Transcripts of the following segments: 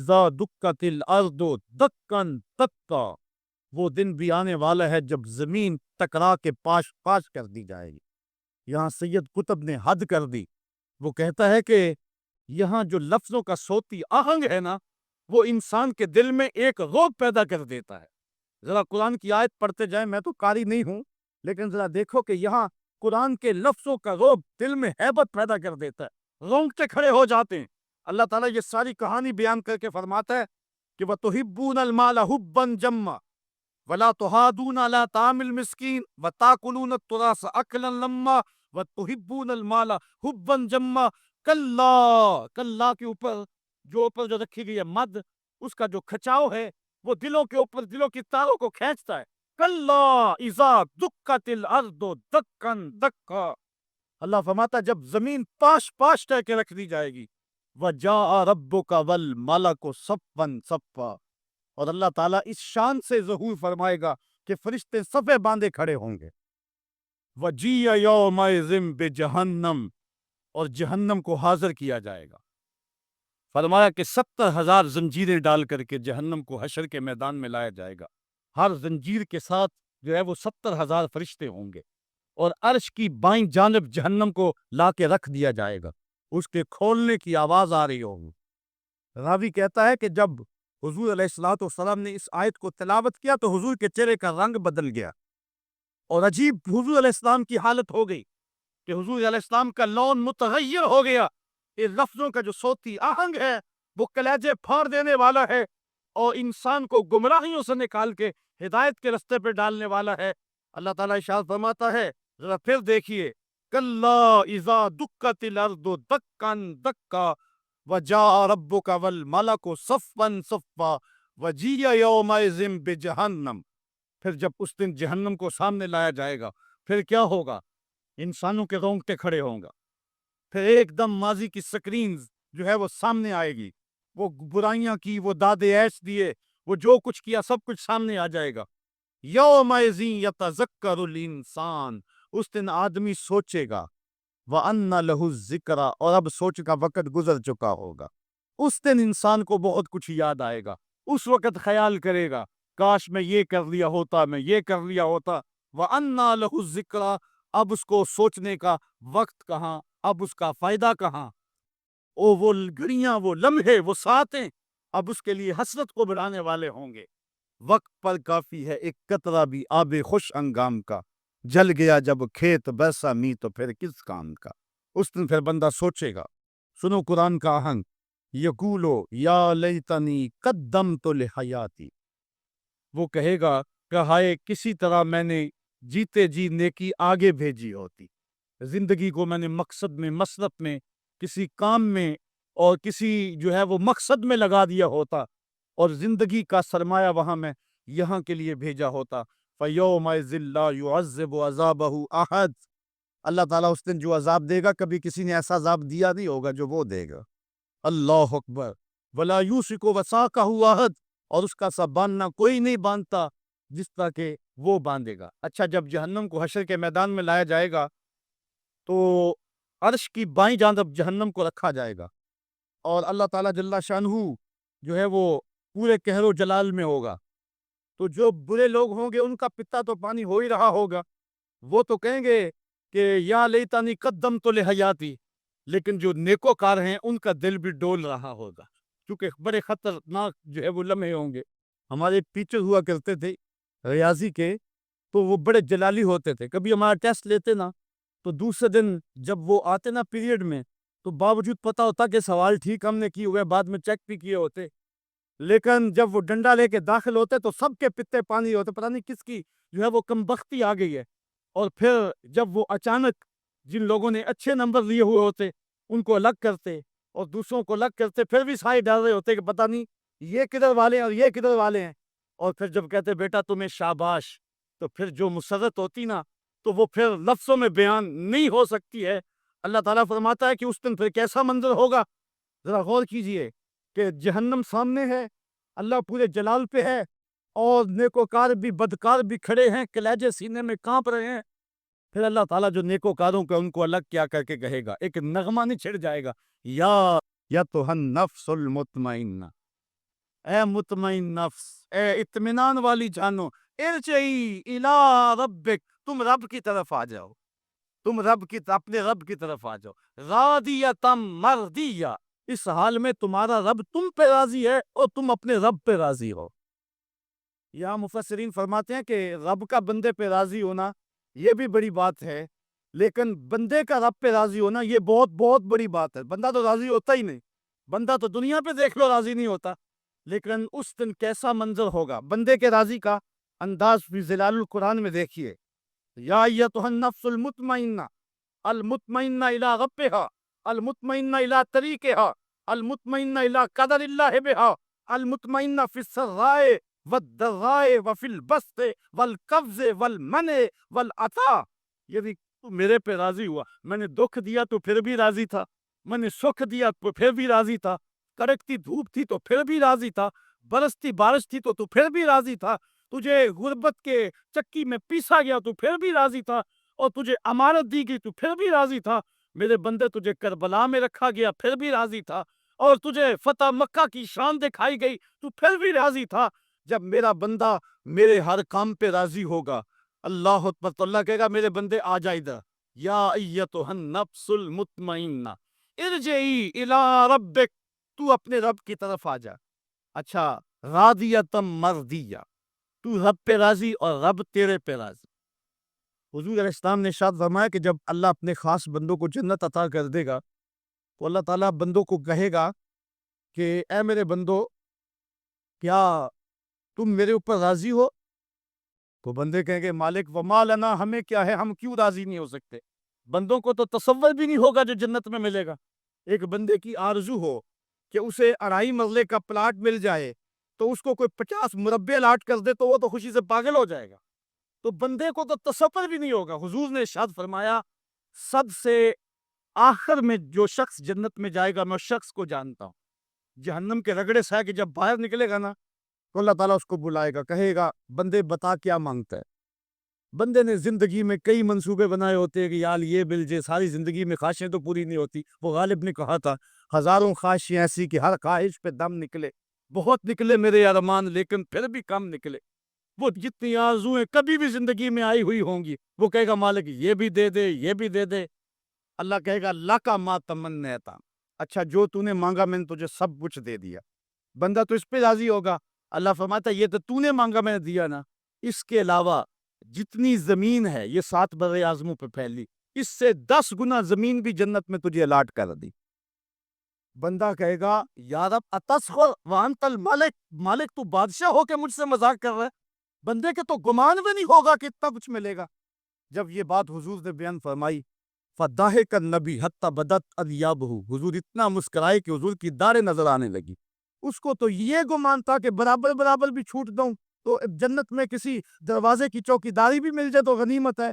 اذا دکت الارض دکن دکا، وہ دن بھی آنے والا ہے جب زمین ٹکرا کے پاش پاش کر دی جائے گی۔ یہاں سید قطب نے حد کر دی، وہ کہتا ہے کہ یہاں جو لفظوں کا صوتی آہنگ ہے نا، وہ انسان کے دل میں ایک رعب پیدا کر دیتا ہے۔ ذرا قرآن کی آیت پڑھتے جائیں، میں تو قاری نہیں ہوں، لیکن ذرا دیکھو کہ یہاں قرآن کے لفظوں کا رعب دل میں ہیبت پیدا کر دیتا ہے، رونگٹے کھڑے ہو جاتے ہیں۔ اللہ تعالیٰ یہ ساری کہانی بیان کر کے فرماتا ہے کہ وَتُحِبُّونَ الْمَالَ حُبًّا جَمًّا وَلَا تُحَاضُونَ عَلَىٰ طَعَامِ الْمِسْكِينِ وَتَأْكُلُونَ التُّرَاثَ أَكْلًا لَمًّا وَتُحِبُّونَ الْمَالَ حُبًّا جَمًّا۔ کلا، کلا کے اوپر جو رکھی گئی ہے مد، اس کا جو کھچاؤ ہے وہ دلوں کے اوپر، دلوں کی تاروں کو کھینچتا ہے۔ کلا اذا دکت الارض دکن دکا، اللہ فرماتا جب زمین پاش پاش کر کے رکھ دی جائے گی۔ وَجَاءَ رَبُّكَ وَالْمَلَكُ صَفًّا صَفًّا، اور اللہ تعالیٰ اس شان سے ظہور فرمائے گا کہ فرشتے صفے باندھے کھڑے ہوں گے۔ وَجِيَّ يَوْمَئِذٍ بِجَهَنَّمَ، اور جہنم کو حاضر کیا جائے گا۔ فرمایا کہ 70,000 زنجیریں ڈال کر کے جہنم کو حشر کے میدان میں لایا جائے گا۔ ہر زنجیر کے ساتھ جو ہے وہ 70,000 فرشتے ہوں گے، اور عرش کی بائیں جانب جہنم کو لا کے رکھ دیا جائے گا، اس کے کھولنے کی آواز آ رہی ہوگی۔ راوی کہتا ہے کہ جب حضور علیہ الصلوۃ والسلام نے اس آیت کو تلاوت کیا تو حضور کے چہرے کا رنگ بدل گیا، اور عجیب حضور علیہ السلام کی حالت ہو گئی کہ حضور علیہ السلام کا لون متغیر ہو گیا۔ ان لفظوں کا جو صوتی آہنگ ہے وہ کلیجے پھاڑ دینے والا ہے، اور انسان کو گمراہیوں سے نکال کے ہدایت کے رستے پہ ڈالنے والا ہے۔ اللہ تعالیٰ ارشاد فرماتا ہے، ذرا پھر دیکھیے، کلا اذا دکت الارض دکن دکا وجاء ربک والملک صفا صفا وجیء یومئذ بجہنم، پھر جب اس دن جہنم کو سامنے لایا جائے گا، پھر کیا ہوگا؟ انسانوں کے رونگٹے کھڑے ہوں گا، پھر ایک دم ماضی کی سکرینز جو ہے وہ سامنے آئے گی، وہ برائیاں کی، وہ دادے ایش دیے، وہ جو کچھ کیا سب کچھ سامنے آ جائے گا۔ یومئذ یتذکر الانسان، اس دن آدمی سوچے گا، وَأَنَّ لَهُ الذِّکریٰ، اور اب سوچ کا وقت گزر چکا ہوگا۔ اس دن انسان کو بہت کچھ یاد آئے گا، اس وقت خیال کرے گا کاش میں یہ کر لیا ہوتا، میں یہ کر لیا ہوتا۔ وَأَنَّ لَهُ الذِّکریٰ، اب اس کو سوچنے کا وقت کہاں، اب اس کا فائدہ کہاں؟ وہ گھڑیاں، وہ لمحے، وہ ساعتیں اب اس کے لیے حسرت کو بڑھانے والے ہوں گے۔ وقت پر کافی ہے ایک قطرہ بھی آب خوش انگام کا، جل گیا جب کھیت برسا می تو پھر کس کام کا۔ اس دن پھر بندہ سوچے گا، سنو قرآن کا آہنگ، یقولو یا لیتنی قدمت لحیاتی، وہ کہے گا کہ ہائے کسی طرح میں نے جیتے جی نیکی آگے بھیجی ہوتی، زندگی کو میں نے مقصد میں، مصرف میں، کسی کام میں اور کسی جو ہے وہ مقصد میں لگا دیا ہوتا، اور زندگی کا سرمایہ وہاں میں یہاں کے لیے بھیجا ہوتا۔ فَيَوْمَئِذٍ لَا يُعَذِّبُ عَذَابَهُ أَحَدٌ، اللہ تعالیٰ اس دن جو عذاب دے گا کبھی کسی نے ایسا عذاب دیا نہیں ہوگا جو وہ دے گا۔ اللہ اکبر۔ وَلَا يُوثِقُ وَثَاقَهُ أَحَدٌ، اور اس کا سا باندھنا کوئی نہیں باندھتا جس طرح کہ وہ باندھے گا۔ اچھا، جب جہنم کو حشر کے میدان میں لایا جائے گا تو عرش کی بائیں جانب جہنم کو رکھا جائے گا، اور اللہ تعالیٰ جل شانہ جو ہے وہ پورے قہر و جلال میں ہوگا، تو جو برے لوگ ہوں گے ان کا پتا تو پانی ہو ہی رہا ہوگا، وہ تو کہیں گے کہ یا لیتنی قدمت لحیاتی، لیکن جو نیکوکار ہیں ان کا دل بھی ڈول رہا ہوگا، کیونکہ بڑے خطرناک جو ہے وہ لمحے ہوں گے۔ ہمارے ٹیچر ہوا کرتے تھے ریاضی کے، تو وہ بڑے جلالی ہوتے تھے، کبھی ہمارا ٹیسٹ لیتے نا تو دوسرے دن جب وہ آتے نا پیریڈ میں، تو باوجود پتا ہوتا کہ سوال ٹھیک ہم نے کیے ہوئے، بعد میں چیک بھی کیے ہوتے، لیکن جب وہ ڈنڈا لے کے داخل ہوتے تو سب کے پتے پانی ہوتے، پتہ نہیں کس کی جو ہے وہ کم بختی آ گئی ہے۔ اور پھر جب وہ اچانک جن لوگوں نے اچھے نمبر لیے ہوئے ہوتے ان کو الگ کرتے اور دوسروں کو الگ کرتے، پھر بھی سارے ڈر رہے ہوتے کہ پتہ نہیں یہ کدھر والے ہیں اور یہ کدھر والے ہیں، اور پھر جب کہتے بیٹا تمہیں شاباش، تو پھر جو مسرت ہوتی نا تو وہ پھر لفظوں میں بیان نہیں ہو سکتی ہے۔ اللہ تعالیٰ فرماتا ہے کہ اس دن پھر کیسا منظر ہوگا، ذرا غور کیجئے کہ جہنم سامنے ہے، اللہ پورے جلال پہ ہے، اور نیکوکار بھی بدکار بھی کھڑے ہیں، کلیجے سینے میں کانپ رہے ہیں۔ پھر اللہ تعالیٰ جو نیکوکاروں کا ان کو الگ کیا کر کے کہے گا، ایک نغمہ نہیں چھڑ جائے گا، یا تو النفس المطمئنہ، اے مطمئن نفس، اے اطمینان والی جانو، ارجعی الی ربک، تم رب کی طرف آ جاؤ، تم اپنے رب کی طرف آ جاؤ، راضیتم مرضیہ، اس حال میں تمہارا رب تم پہ راضی ہے اور تم اپنے رب پہ راضی ہو۔ یہاں مفسرین فرماتے ہیں کہ رب کا بندے پہ راضی ہونا یہ بھی بڑی بات ہے، لیکن بندے کا رب پہ راضی ہونا یہ بہت بہت بڑی بات ہے۔ بندہ تو راضی ہوتا ہی نہیں، بندہ تو دنیا پہ دیکھ لو راضی نہیں ہوتا، لیکن اس دن کیسا منظر ہوگا بندے کے راضی کا انداز فی ظلال القرآن میں دیکھیے۔ یا ایتھا النفس المطمئنہ، المطمئنہ الی ربہا، المطمئنہ الی طریقہا، المطمئنہ الی قدر اللہ بہا، المطمئنہ فی السراء والضراء وفی البسط والقبض والمنع والعطاء۔ یہ بھی تو میرے پہ راضی ہوا، میں نے دکھ دیا تو پھر بھی راضی تھا، میں نے سکھ دیا تو پھر بھی راضی تھا، کڑکتی دھوپ تھی تو پھر بھی راضی تھا، برستی بارش تھی تو پھر بھی راضی تھا، تجھے غربت کے چکی میں پیسا گیا تو پھر بھی راضی تھا، اور تجھے امانت دی گئی تو پھر بھی راضی تھا، میرے بندے تجھے کربلا میں رکھا گیا پھر بھی راضی تھا، اور تجھے فتح مکہ کی شان دکھائی گئی تو پھر بھی راضی تھا۔ جب میرا بندہ میرے ہر کام پہ راضی ہوگا، اللہ اکبر، تو اللہ کہے گا میرے بندے آ جا ادھر، یا ایتھا النفس المطمئنہ ارجعی الی ربک، تو اپنے رب کی طرف آ جا۔ اچھا، راضیتم مرضیہ، تو رب پہ راضی اور رب تیرے پہ راضی۔ حضور علیہ السلام نے ارشاد فرمایا کہ جب اللہ اپنے خاص بندوں کو جنت عطا کر دے گا تو اللہ تعالیٰ بندوں کو کہے گا کہ اے میرے بندو، کیا تم میرے اوپر راضی ہو؟ تو بندے کہیں گے مالک وما لنا، ہمیں کیا ہے، ہم کیوں راضی نہیں ہو سکتے؟ بندوں کو تو تصور بھی نہیں ہوگا جو جنت میں ملے گا۔ ایک بندے کی آرزو ہو کہ اسے 2.5 مرلے کا پلاٹ مل جائے تو اس کو کوئی 50 مربع لاٹ کر دے تو وہ تو خوشی سے پاگل ہو جائے گا، تو بندے کو تو تصور بھی نہیں ہوگا۔ حضور نے ارشاد فرمایا سب سے آخر میں جو شخص جنت میں جائے گا میں اس شخص کو جانتا ہوں، جہنم کے رگڑے سے کہ جب باہر نکلے گا نا تو اللہ تعالیٰ اس کو بلائے گا، کہے گا بندے بتا کیا مانگتا ہے۔ بندے نے زندگی میں کئی منصوبے بنائے ہوتے ہیں کہ یار یہ مل جائے، ساری زندگی میں خواہشیں تو پوری نہیں ہوتی۔ وہ غالب نے کہا تھا ہزاروں خواہشیں ایسی کہ ہر خواہش پہ دم نکلے، بہت نکلے میرے ارمان لیکن پھر بھی کم نکلے۔ وہ جتنی آرزویں کبھی بھی زندگی میں آئی ہوئی ہوں گی وہ کہے گا مالک یہ بھی دے دے، یہ بھی دے دے۔ اللہ کہے گا لکا ما تمنیتا، اچھا جو تو نے مانگا میں نے تجھے سب کچھ دے دیا۔ بندہ تو اس پہ راضی ہوگا۔ اللہ فرماتا یہ تو نے مانگا میں نے دیا نا، اس کے علاوہ جتنی زمین ہے یہ 7 بر اعظموں پہ پھیلی، اس سے 10 گنا زمین بھی جنت میں تجھے الاٹ کر دی۔ بندہ کہے گا یا رب اتسخر وانت الملک، مالک تو بادشاہ ہو کے مجھ سے مذاق کر رہا ہے؟ بندے کے تو گمان بھی نہیں ہوگا کہ اتنا کچھ ملے گا۔ جب یہ بات حضور نے بیان فرمائی فضاحک النبی حتی بدت الیابہ، حضور اتنا مسکرائے کہ حضور کی داڑیں نظر آنے لگی۔ اس کو تو یہ گمان تھا کہ برابر برابر بھی چھوٹ دوں تو جنت میں کسی دروازے کی چوکیداری بھی مل جائے تو غنیمت ہے۔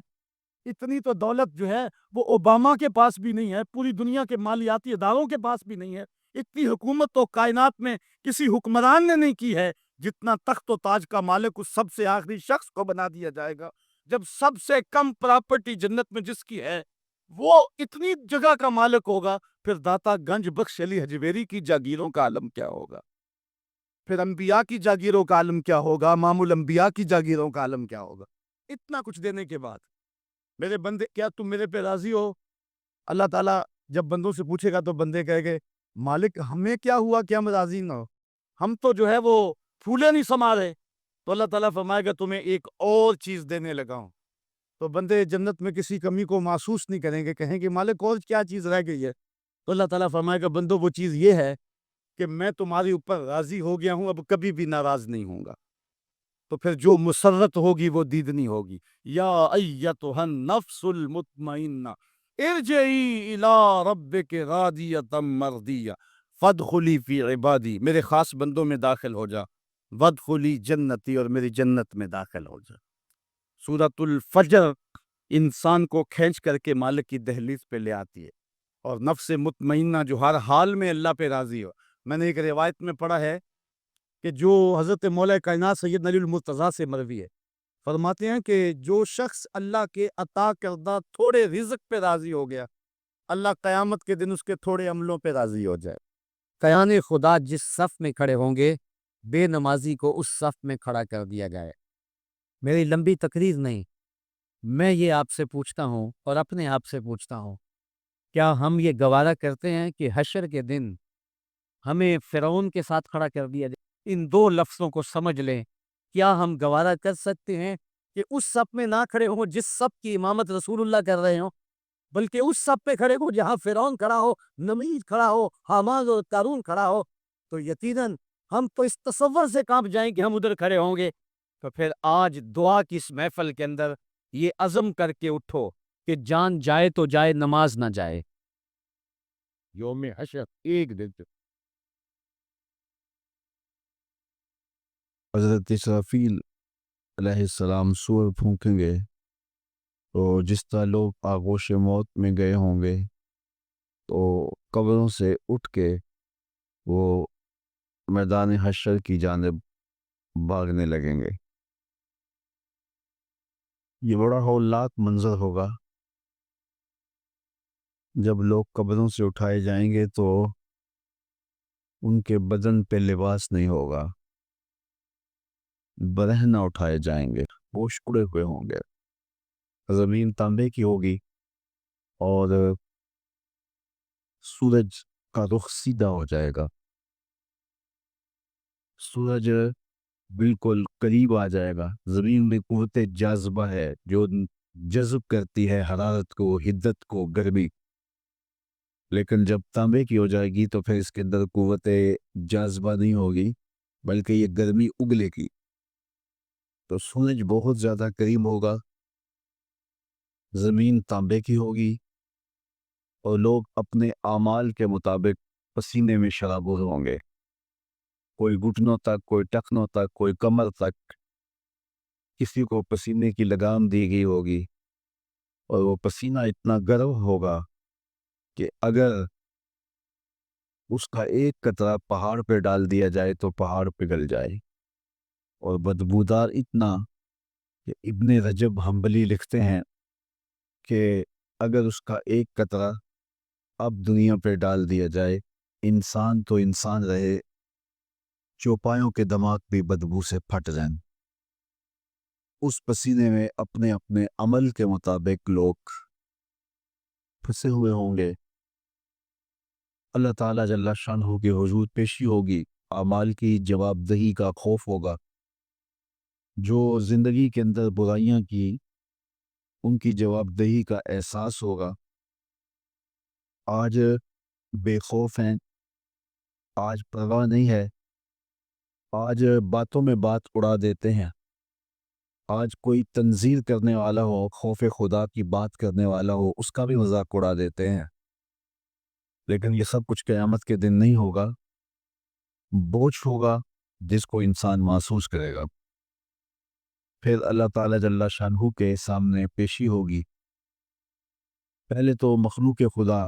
اتنی تو دولت جو ہے وہ اوباما کے پاس بھی نہیں ہے، پوری دنیا کے مالیاتی اداروں کے پاس بھی نہیں ہے۔ اتنی حکومت تو کائنات میں کسی حکمران نے نہیں کی ہے جتنا تخت و تاج کا مالک اس سب سے آخری شخص کو بنا دیا جائے گا۔ جب سب سے کم پراپرٹی جنت میں جس کی ہے وہ اتنی جگہ کا مالک ہوگا، پھر داتا گنج بخش علی حجویری کی جاگیروں کا عالم کیا ہوگا؟ پھر انبیاء کی جاگیروں کا عالم کیا ہوگا؟ امام الانبیاء کی جاگیروں کا عالم کیا ہوگا؟ اتنا کچھ دینے کے بعد میرے بندے کیا تم میرے پہ راضی ہو؟ اللہ تعالیٰ جب بندوں سے پوچھے گا تو بندے کہے گے مالک ہمیں کیا ہوا کہ ہم راضی نہ ہو، ہم تو جو ہے وہ پھولے نہیں سما رہے۔ تو اللہ تعالیٰ فرمائے گا تمہیں ایک اور چیز دینے لگا ہوں۔ تو بندے جنت میں کسی کمی کو محسوس نہیں کریں گے، کہیں گے مالک اور کیا چیز رہ گئی ہے؟ تو اللہ تعالیٰ فرمائے گا بندو وہ چیز یہ ہے کہ میں تمہاری اوپر راضی ہو گیا ہوں، اب کبھی بھی ناراض نہیں ہوں گا۔ تو پھر جو مسرت ہوگی وہ دیدنی ہوگی۔ یا ایتھا النفس المطمئنہ ارجعی الی ربک راضیۃ مرضیہ فادخلی فی عبادی، میرے خاص بندوں میں داخل ہو جا، وادخلی جنتی، اور میری جنت میں داخل ہو جا۔ سورۃ الفجر انسان کو کھینچ کر کے مالک کی دہلیز پہ لے آتی ہے، اور نفس مطمئنہ جو ہر حال میں اللہ پہ راضی ہو۔ میں نے ایک روایت میں پڑھا ہے کہ جو حضرت مولا کائنات سید علی المرتضیٰ سے مروی ہے، فرماتے ہیں کہ جو شخص اللہ کے عطا کردہ تھوڑے رزق پہ راضی ہو گیا، اللہ قیامت کے دن اس کے تھوڑے عملوں پہ راضی ہو جائے۔ قیان خدا جس صف میں کھڑے ہوں گے بے نمازی کو اس صف میں کھڑا کر دیا جائے۔ میری لمبی تقریر نہیں، میں یہ آپ سے پوچھتا ہوں اور اپنے آپ سے پوچھتا ہوں، کیا ہم یہ گوارا کرتے ہیں کہ حشر کے دن ہمیں فرعون کے ساتھ کھڑا کر دیا جائے؟ ان دو لفظوں کو سمجھ لیں۔ کیا ہم گوارا کر سکتے ہیں کہ اس صف میں نہ کھڑے ہوں جس صف کی امامت رسول اللہ کر رہے ہوں، بلکہ اس صف پہ کھڑے ہوں جہاں فرعون کھڑا ہو، نمرود کھڑا ہو، حامان اور قارون کھڑا ہو؟ تو یقیناً ہم تو اس تصور سے کانپ جائیں کہ ہم ادھر کھڑے ہوں گے۔ تو پھر آج دعا کی اس محفل کے اندر یہ عزم کر کے اٹھو کہ جان جائے تو جائے، نماز نہ جائے۔ یوم حشر ایک دن حضرت اسرافیل علیہ السلام سور پھونکیں گے تو جس طرح لوگ آغوش موت میں گئے ہوں گے تو قبروں سے اٹھ کے وہ میدان حشر کی جانب بھاگنے لگیں گے۔ یہ بڑا ہولناک منظر ہوگا جب لوگ قبروں سے اٹھائے جائیں گے تو ان کے بدن پہ لباس نہیں ہوگا، برہنہ اٹھائے جائیں گے، ہوش اڑے ہوئے ہوں گے، زمین تانبے کی ہوگی اور سورج کا رخ سیدھا ہو جائے گا، سورج بالکل قریب آ جائے گا۔ زمین میں قوت جاذبہ ہے جو جذب کرتی ہے حرارت کو، حدت کو، گرمی، لیکن جب تانبے کی ہو جائے گی تو پھر اس کے اندر قوت جاذبہ نہیں ہوگی بلکہ یہ گرمی اگلے گی، تو سورج بہت زیادہ قریب ہوگا، زمین تانبے کی ہوگی اور لوگ اپنے اعمال کے مطابق پسینے میں شرابور ہوں گے، کوئی گھٹنوں تک، کوئی ٹخنوں تک، کوئی کمر تک، کسی کو پسینے کی لگام دی گئی ہوگی، اور وہ پسینہ اتنا گرم ہوگا کہ اگر اس کا ایک قطرہ پہاڑ پہ ڈال دیا جائے تو پہاڑ پگھل جائے، اور بدبودار اتنا کہ ابن رجب حنبلی لکھتے ہیں کہ اگر اس کا ایک قطرہ اب دنیا پہ ڈال دیا جائے، انسان تو انسان رہے، چوپایوں کے دماغ بھی بدبو سے پھٹ جائیں۔ اس پسینے میں اپنے اپنے عمل کے مطابق لوگ پھنسے ہوئے ہوں گے، اللہ تعالیٰ جل شانہ کے حضور پیشی ہوگی، اعمال کی جواب دہی کا خوف ہوگا، جو زندگی کے اندر برائیاں کی ان کی جواب دہی کا احساس ہوگا۔ آج بے خوف ہیں، آج پرواہ نہیں ہے، آج باتوں میں بات اڑا دیتے ہیں، آج کوئی تنزیر کرنے والا ہو، خوف خدا کی بات کرنے والا ہو، اس کا بھی مذاق اڑا دیتے ہیں، لیکن یہ سب کچھ قیامت کے دن نہیں ہوگا، بوجھ ہوگا جس کو انسان محسوس کرے گا۔ پھر اللہ تعالیٰ جل شانہ کے سامنے پیشی ہوگی، پہلے تو مخلوق خدا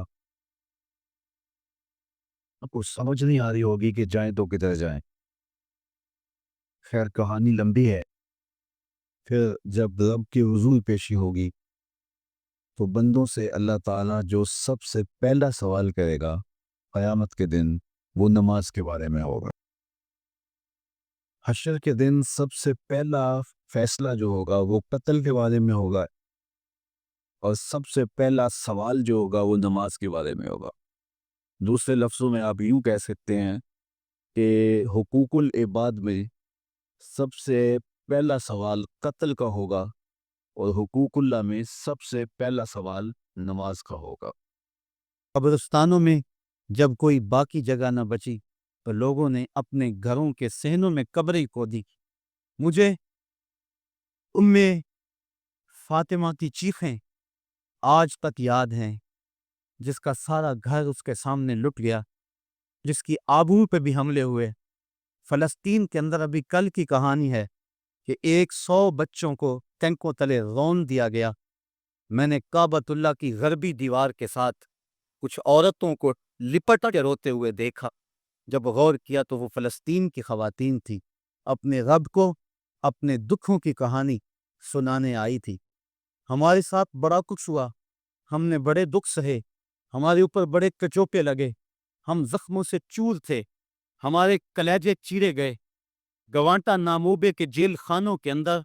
کو سمجھ نہیں آ رہی ہوگی کہ جائیں تو کدھر جائیں، خیر کہانی لمبی ہے۔ پھر جب رب کی حضور پیشی ہوگی تو بندوں سے اللہ تعالیٰ جو سب سے پہلا سوال کرے گا قیامت کے دن وہ نماز کے بارے میں ہوگا۔ حشر کے دن سب سے پہلا فیصلہ جو ہوگا وہ قتل کے بارے میں ہوگا، اور سب سے پہلا سوال جو ہوگا وہ نماز کے بارے میں ہوگا۔ دوسرے لفظوں میں آپ یوں کہہ سکتے ہیں کہ حقوق العباد میں سب سے پہلا سوال قتل کا ہوگا، اور حقوق اللہ میں سب سے پہلا سوال نماز کا ہوگا۔ قبرستانوں میں جب کوئی باقی جگہ نہ بچی تو لوگوں نے اپنے گھروں کے صحنوں میں قبریں کھودی۔ مجھے ام فاطمہ کی چیخیں آج تک یاد ہیں، جس کا سارا گھر اس کے سامنے لٹ گیا، جس کی آبرو پہ بھی حملے ہوئے۔ فلسطین کے اندر ابھی کل کی کہانی ہے کہ 100 بچوں کو ٹینکوں تلے رون دیا گیا۔ میں نے کعبۃ اللہ کی غربی دیوار کے ساتھ کچھ عورتوں کو لپٹ کے روتے ہوئے دیکھا۔ جب غور کیا تو وہ فلسطین کی خواتین تھی، اپنے رب کو اپنے دکھوں کی کہانی سنانے آئی تھی۔ ہمارے ساتھ بڑا کچھ ہوا، ہم نے بڑے دکھ سہے، ہمارے اوپر بڑے کچوپے لگے، ہم زخموں سے چور تھے، ہمارے کلیجے چیرے گئے، گوانٹا ناموبے کے جیل خانوں کے اندر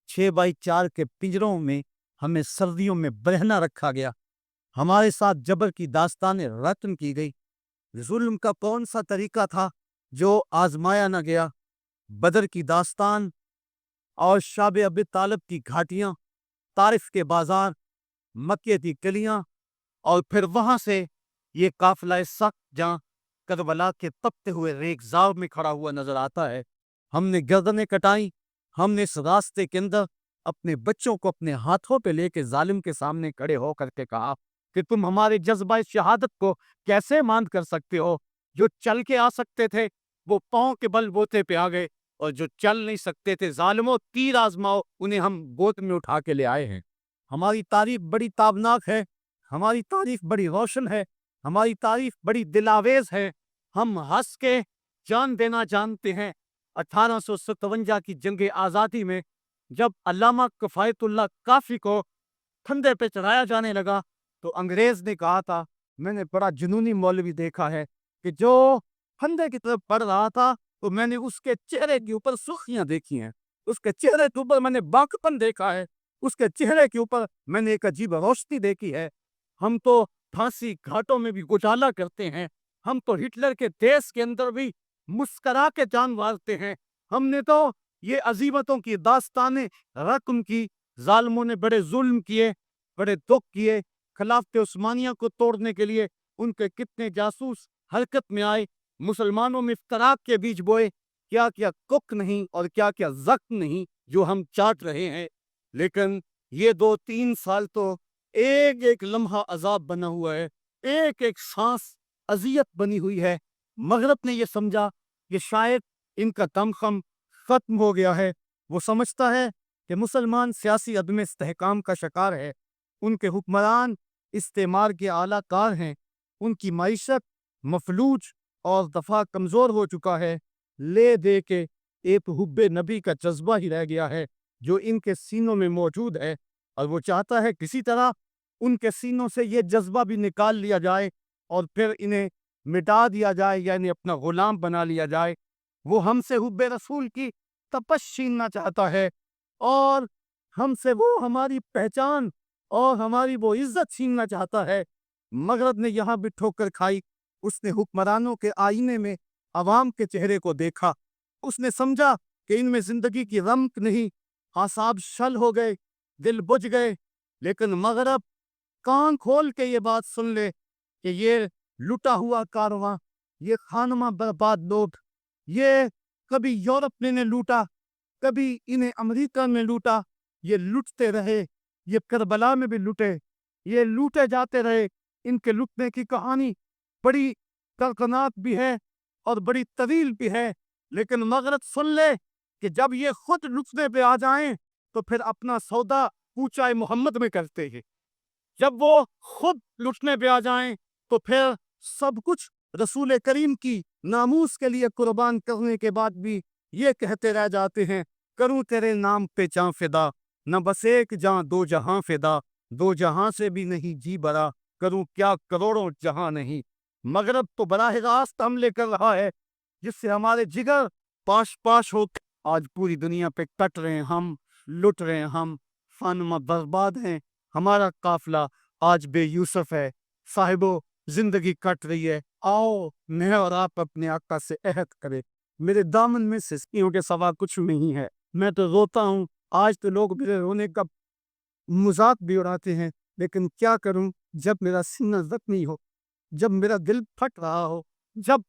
6x4 کے پنجروں میں ہمیں سردیوں میں برہنہ رکھا گیا. ہمارے ساتھ جبر کی داستانیں رٹن کی گئی. ظلم کا کون سا طریقہ تھا جو آزمایا نہ گیا؟ بدر کی داستان اور شاب ابی طالب کی گھاٹیاں، طائف کے بازار، مکے کی گلیاں، اور پھر وہاں سے یہ قافلہ سخت جہاں کربلا کے تپتے ہوئے ریگزار میں کھڑا ہوا نظر آتا ہے. ہم نے گردنیں کٹائیں. ہم نے اس راستے کے اندر اپنے بچوں کو اپنے ہاتھوں پہ لے کے ظالم کے سامنے کھڑے ہو کر کے کہا کہ تم ہمارے جذبہ شہادت کو کیسے ماند کر سکتے ہو؟ جو چل کے آ سکتے تھے وہ پاؤں کے بل بوتے پہ آ گئے، اور جو چل نہیں سکتے تھے ظالموں تیر آزماؤ، انہیں ہم گود میں اٹھا کے لے آئے ہیں. ہماری تعریف بڑی تابناک ہے، ہماری تعریف بڑی روشن ہے، ہماری تعریف بڑی دلاویز ہے. ہم ہنس کے جان دینا جانتے ہیں. 1857 کی جنگ آزادی میں جب علامہ کفایت اللہ کافی کو پھندے پہ چڑھایا جانے لگا تو انگریز نے کہا تھا، میں نے بڑا جنونی مولوی دیکھا ہے کہ جو پھندے کی طرف پڑھ رہا تھا تو میں نے اس کے چہرے کے اوپر سرخیاں دیکھی ہیں، اس کے چہرے کے اوپر میں نے باکپن دیکھا ہے، اس کے چہرے کے اوپر میں نے ایک عجیب روشنی دیکھی ہے. ہم تو پھانسی گھاٹوں میں بھی اجالا کرتے ہیں، ہم تو ہٹلر کے دیش کے اندر بھی مسکرا کے جان مارتے ہیں. ہم نے تو یہ عزیمتوں کی داستانیں رقم کی. ظالموں نے بڑے ظلم کیے، بڑے دکھ کیے. خلافت عثمانیہ کو توڑنے کے لیے ان کے کتنے جاسوس حرکت میں آئے، مسلمانوں میں افتراق کے بیج بوئے. کیا کیا کک نہیں اور کیا کیا زخم نہیں جو ہم چاٹ رہے ہیں. لیکن یہ 2-3 سال تو ایک ایک لمحہ عذاب بنا ہوا ہے، ایک ایک سانس اذیت بنی ہوئی ہے. مغرب نے یہ سمجھا کہ شاید ان کا تمخم ختم ہو گیا ہے. وہ سمجھتا ہے کہ مسلمان سیاسی عدم استحکام کا شکار ہے، ان کے حکمران استعمار کے اعلیٰ کار ہیں، ان کی معیشت مفلوج اور دفاع کمزور ہو چکا ہے. لے دے کے ایک حب نبی کا جذبہ ہی رہ گیا ہے جو ان کے سینوں میں موجود ہے، اور وہ چاہتا ہے کسی طرح ان کے سینوں سے یہ جذبہ بھی نکال لیا جائے اور پھر انہیں مٹا دیا جائے یا انہیں اپنا غلام بنا لیا جائے. وہ ہم سے حب رسول کی تپش چھیننا چاہتا ہے، اور ہم سے وہ ہماری پہچان اور ہماری وہ عزت چھیننا چاہتا ہے. مغرب نے یہاں بھی ٹھوکر کھائی. اس نے حکمرانوں کے آئینے میں عوام کے چہرے کو دیکھا. اس نے سمجھا کہ ان میں زندگی کی رمق نہیں، اعصاب شل ہو گئے، دل بجھ گئے. لیکن مغرب کان کھول کے یہ بات سن لے کہ یہ لٹا ہوا کارواں، یہ خانمہ برباد لوگ، یہ کبھی یورپ نے لوٹا، کبھی انہیں امریکہ میں لوٹا، یہ لٹتے رہے، یہ کربلا میں بھی لٹے، یہ لوٹے جاتے رہے. ان کے لٹنے کی کہانی بڑی دردناک بھی ہے اور بڑی طویل بھی ہے. لیکن مغرب سن لے کہ جب یہ خود لٹنے پہ آ جائیں تو پھر اپنا سودا کوچہ محمد میں کرتے ہیں. جب وہ خود لٹنے پہ آ جائیں تو پھر سب کچھ رسول کریم کی ناموس کے لیے قربان کرنے کے بعد بھی یہ کہتے رہ جاتے ہیں، کروں تیرے نام پہ جاں فدا، نہ بس ایک جاں دو جہاں فدا، دو جہاں سے بھی نہیں جی برا، کروں کیا کروڑوں جہاں نہیں. مغرب تو براہ راست حملے کر رہا ہے جس سے ہمارے جگر پاش پاش ہو. آج پوری دنیا پہ کٹ رہے ہیں ہم، لٹ رہے ہیں ہم، خانمہ برباد ہیں. ہمارا قافلہ آج بے یوسف ہے. صاحبو، زندگی کٹ رہی ہے. آؤ میں اور آپ اپنے آقا سے عہد کرے. میرے دامن میں سسکیوں کے سوا کچھ نہیں ہے. میں تو روتا ہوں. آج تو لوگ میرے رونے کا مذاق بھی اڑاتے ہیں، لیکن کیا کروں؟ جب میرا سینہ زخمی ہو، جب میرا دل پھٹ رہا ہو، جب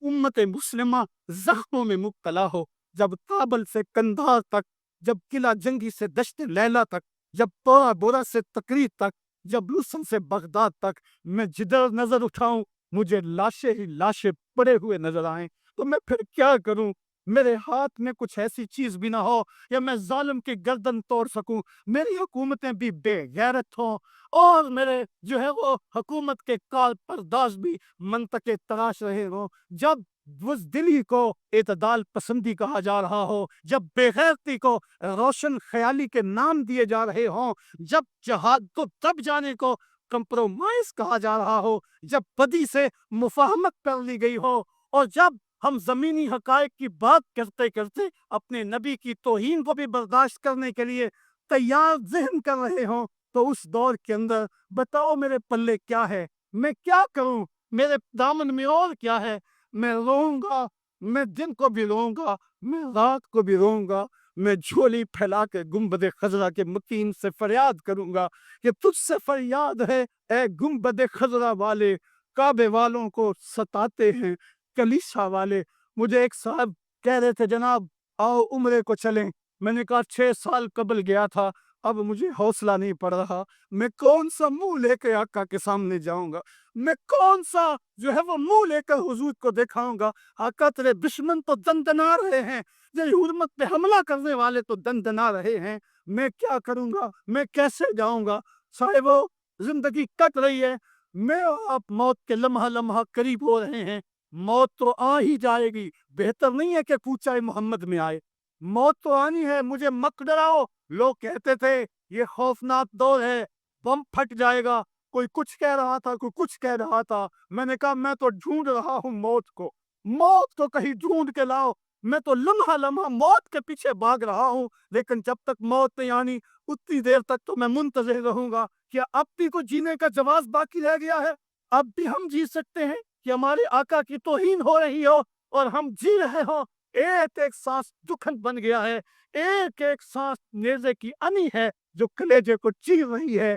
امت مسلمہ زخموں میں مبتلا ہو، جب کابل سے کندھار تک، جب قلعہ جنگی سے دشت لیلا تک، جب پورا بورا سے تقریر تک، جب لسن سے بغداد تک میں جدھر نظر اٹھاؤں مجھے لاشیں ہی لاشیں پڑے ہوئے نظر آئیں، تو میں پھر کیا کروں؟ میرے ہاتھ میں کچھ ایسی چیز بھی نہ ہو یا میں ظالم کی گردن توڑ سکوں. میری حکومتیں بھی بے غیرت ہوں اور میرے جو ہے وہ حکومت کے کار پرداز بھی منطقے تراش رہے ہوں. جب بزدلی کو اعتدال پسندی کہا جا رہا ہو، جب بے غیرتی کو روشن خیالی کے نام دیے جا رہے ہوں، جب جہاد کو دب جانے کو کمپرومائز کہا جا رہا ہو، جب بدی سے مفاہمت کر لی گئی ہو، اور جب ہم زمینی حقائق کی بات کرتے کرتے اپنے نبی کی توہین کو بھی برداشت کرنے کے لیے تیار ذہن کر رہے ہوں، تو اس دور کے اندر بتاؤ میرے پلے کیا ہے، میں کیا کروں، میرے دامن میں اور کیا ہے؟ میں روؤں گا، میں دن کو بھی روؤں گا، میں رات کو بھی روؤں گا، میں جھولی پھیلا کے گنبد خضرا کے متین سے فریاد کروں گا کہ تجھ سے فریاد ہے اے گنبد خضرا والے، کعبے والوں کو ستاتے ہیں کلیسا والے۔ مجھے ایک صاحب کہہ رہے تھے جناب آؤ عمرے کو چلیں، میں نے کہا 6 سال قبل گیا تھا، اب مجھے حوصلہ نہیں پڑ رہا، میں کون سا منہ لے کے آقا کے سامنے جاؤں گا، میں کون سا جو ہے وہ منہ لے کر حضور کو دکھاؤں گا؟ آقا تیرے دشمن تو دندنا رہے ہیں، تیری حرمت پہ حملہ کرنے والے تو دندنا رہے ہیں، میں کیا کروں گا، میں کیسے جاؤں گا؟ صاحبو زندگی کٹ رہی ہے، میں اور آپ موت کے لمحہ لمحہ قریب ہو رہے ہیں، موت تو آ ہی جائے گی، بہتر نہیں ہے کہ کوچہ محمد میں آئے، موت تو آنی ہے، مجھے مت ڈراؤ۔ لوگ کہتے تھے یہ خوفناک دور ہے، بم پھٹ جائے گا، کوئی کچھ کہہ رہا تھا، کوئی کچھ کہہ رہا تھا، میں نے کہا میں تو ڈھونڈ رہا ہوں موت کو کہیں ڈھونڈ کے لاؤ، میں تو لمحہ لمحہ موت کے پیچھے بھاگ رہا ہوں، لیکن جب تک موت نہیں آنی اتنی دیر تک تو میں منتظر رہوں گا۔ کیا اب بھی کوئی جینے کا جواز باقی رہ گیا ہے؟ اب بھی ہم جی سکتے ہیں کہ ہمارے آقا کی توہین ہو رہی ہو اور ہم جی رہے ہوں؟ ایک ایک سانس دکھن بن گیا ہے، ایک ایک سانس نیزے کی انی ہے جو کلیجے کو چیر رہی ہے،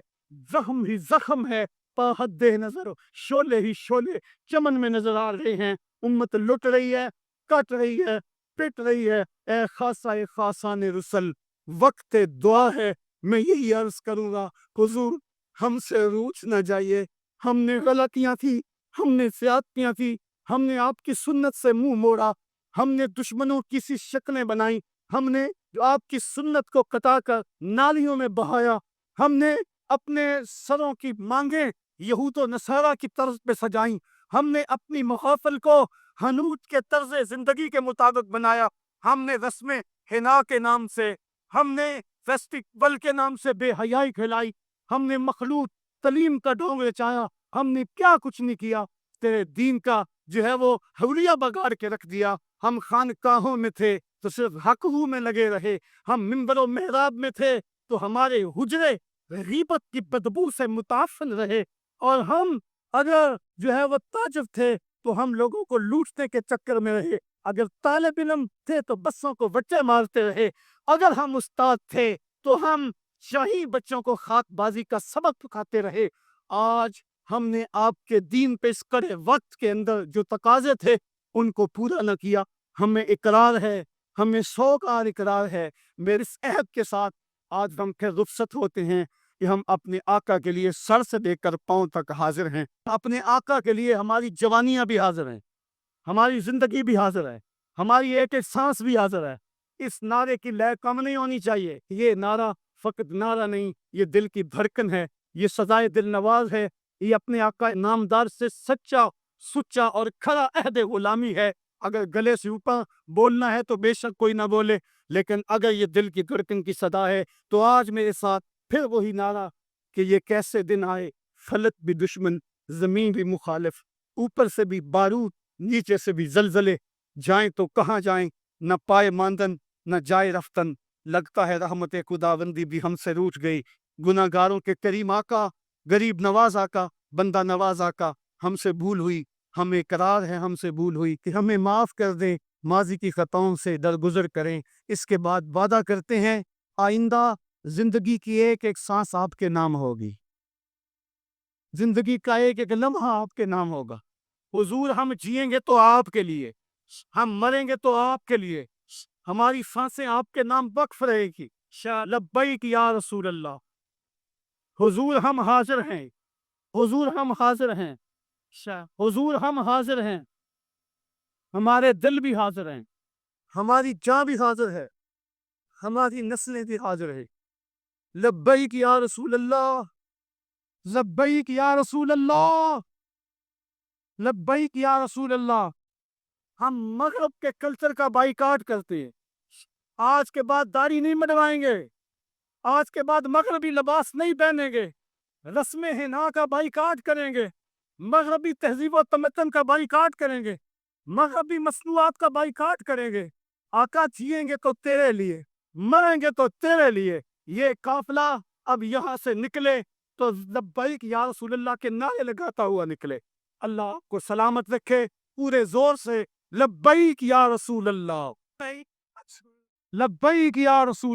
زخم ہی زخم ہے، پاحد نظر شولے ہی شولے چمن میں نظر آ رہے ہیں، امت لٹ رہی ہے، کٹ رہی ہے، پٹ رہی ہے۔ اے خاصہ خاصان رسل، وقت دعا ہے، میں یہی عرض کروں گا حضور ہم سے روٹھ نہ جائیے، ہم نے غلطیاں تھی، ہم نے زیادتیاں تھی، ہم نے آپ کی سنت سے منہ موڑا، ہم نے دشمنوں کی سی شکلیں بنائی، ہم نے جو آپ کی سنت کو کٹا کر نالیوں میں بہایا، ہم نے اپنے سروں کی مانگیں یہود و نصارہ کی طرز پہ سجائیں، ہم نے اپنی محافل کو حنوت کے طرز زندگی کے مطابق بنایا، ہم نے رسم حنا کے نام سے، ہم نے فیسٹیول کے نام سے بے حیائی کھلائی، ہم نے مخلوط تعلیم کا ڈھونگ رچایا، ہم نے کیا کچھ نہیں کیا، تیرے دین کا جو ہے وہ حولیہ بگاڑ کے رکھ دیا۔ ہم خانقاہوں میں تھے تو صرف حق ہو میں لگے رہے، ہم منبر و محراب میں تھے تو ہمارے حجرے غیبت کی بدبو سے متعفن رہے، اور ہم اگر جو ہے وہ تاجر تھے تو ہم لوگوں کو لوٹنے کے چکر میں رہے، اگر طالب علم تھے تو بسوں کو بچے مارتے رہے، اگر ہم استاد تھے تو ہم شاہی بچوں کو خاک بازی کا سبق سکھاتے رہے۔ آج ہم نے آپ کے دین پہ اس کڑے وقت کے اندر جو تقاضے تھے ان کو پورا نہ کیا، ہمیں اقرار ہے، ہمیں سوگوار اقرار ہے، میرے اس عہد کے ساتھ آج ہم پھر رخصت ہوتے ہیں کہ ہم اپنے آقا کے لیے سر سے لے کر پاؤں تک حاضر ہیں، اپنے آقا کے لیے ہماری جوانیاں بھی حاضر ہیں، ہماری زندگی بھی حاضر ہے، ہماری ایک ایک سانس بھی حاضر ہے۔ اس نعرے کی لے کم نہیں ہونی چاہیے، یہ نعرہ فقط نعرہ نہیں، یہ دل کی دھڑکن ہے، یہ سزائے دل نواز ہے، یہ اپنے آقا نامدار سے سچا سچا اور کھرا عہد غلامی ہے۔ اگر گلے سے اوپر بولنا ہے تو بے شک کوئی نہ بولے، لیکن اگر یہ دل کی دھڑکن کی صدا ہے تو آج میرے ساتھ پھر وہی نعرہ کہ یہ کیسے دن آئے، فلک بھی دشمن، زمین بھی مخالف، اوپر سے بھی بارود، نیچے سے بھی زلزلے، جائیں تو کہاں جائیں، نہ پائے ماندن نہ جائے رفتن، لگتا ہے رحمت خداوندی بھی ہم سے روٹھ گئی۔ گناہ گاروں کے کریم آقا، غریب نواز آقا، بندہ نواز آقا، ہم سے بھول ہوئی، ہمیں اقرار ہے ہم سے بھول ہوئی، کہ ہمیں معاف کر دیں، ماضی کی خطاؤں سے درگزر کریں۔ اس کے بعد وعدہ کرتے ہیں آئندہ زندگی کی ایک ایک سانس آپ کے نام ہوگی، زندگی کا ایک ایک لمحہ آپ کے نام ہوگا۔ حضور ہم جئیں گے تو آپ کے لیے، ہم مریں گے تو آپ کے لیے، ہماری سانسیں آپ کے نام وقف رہے گی۔ لبیک یا رسول اللہ، حضور ہم حاضر ہیں، حضور ہم حاضر ہیں، حضور ہم حاضر ہیں، ہمارے دل بھی حاضر ہیں، ہماری جان بھی حاضر ہے، ہماری نسلیں بھی حاضر ہیں۔ لبیک یا رسول اللہ، لبیک یا رسول اللہ، لبیک یا رسول اللہ۔ ہم مغرب کے کلچر کا بائیکاٹ کرتے ہیں، آج کے بعد داڑھی نہیں منڈوائیں گے، آج کے بعد مغربی لباس نہیں پہنیں گے، رسم حنا کا بائیکاٹ کریں گے، مغربی تہذیب و تمدن کا بائیکاٹ کریں گے۔ مذہبی مصنوعات کا بائیکاٹ کریں گے. آقا جئیں گے تو تیرے لیے, مریں گے تو تیرے لیے. یہ قافلہ اب یہاں سے نکلے تو لبیک یا رسول اللہ کے نعرے لگاتا ہوا نکلے. اللہ آپ کو سلامت رکھے. پورے زور سے لبیک یا رسول اللہ, لبیک یا رسول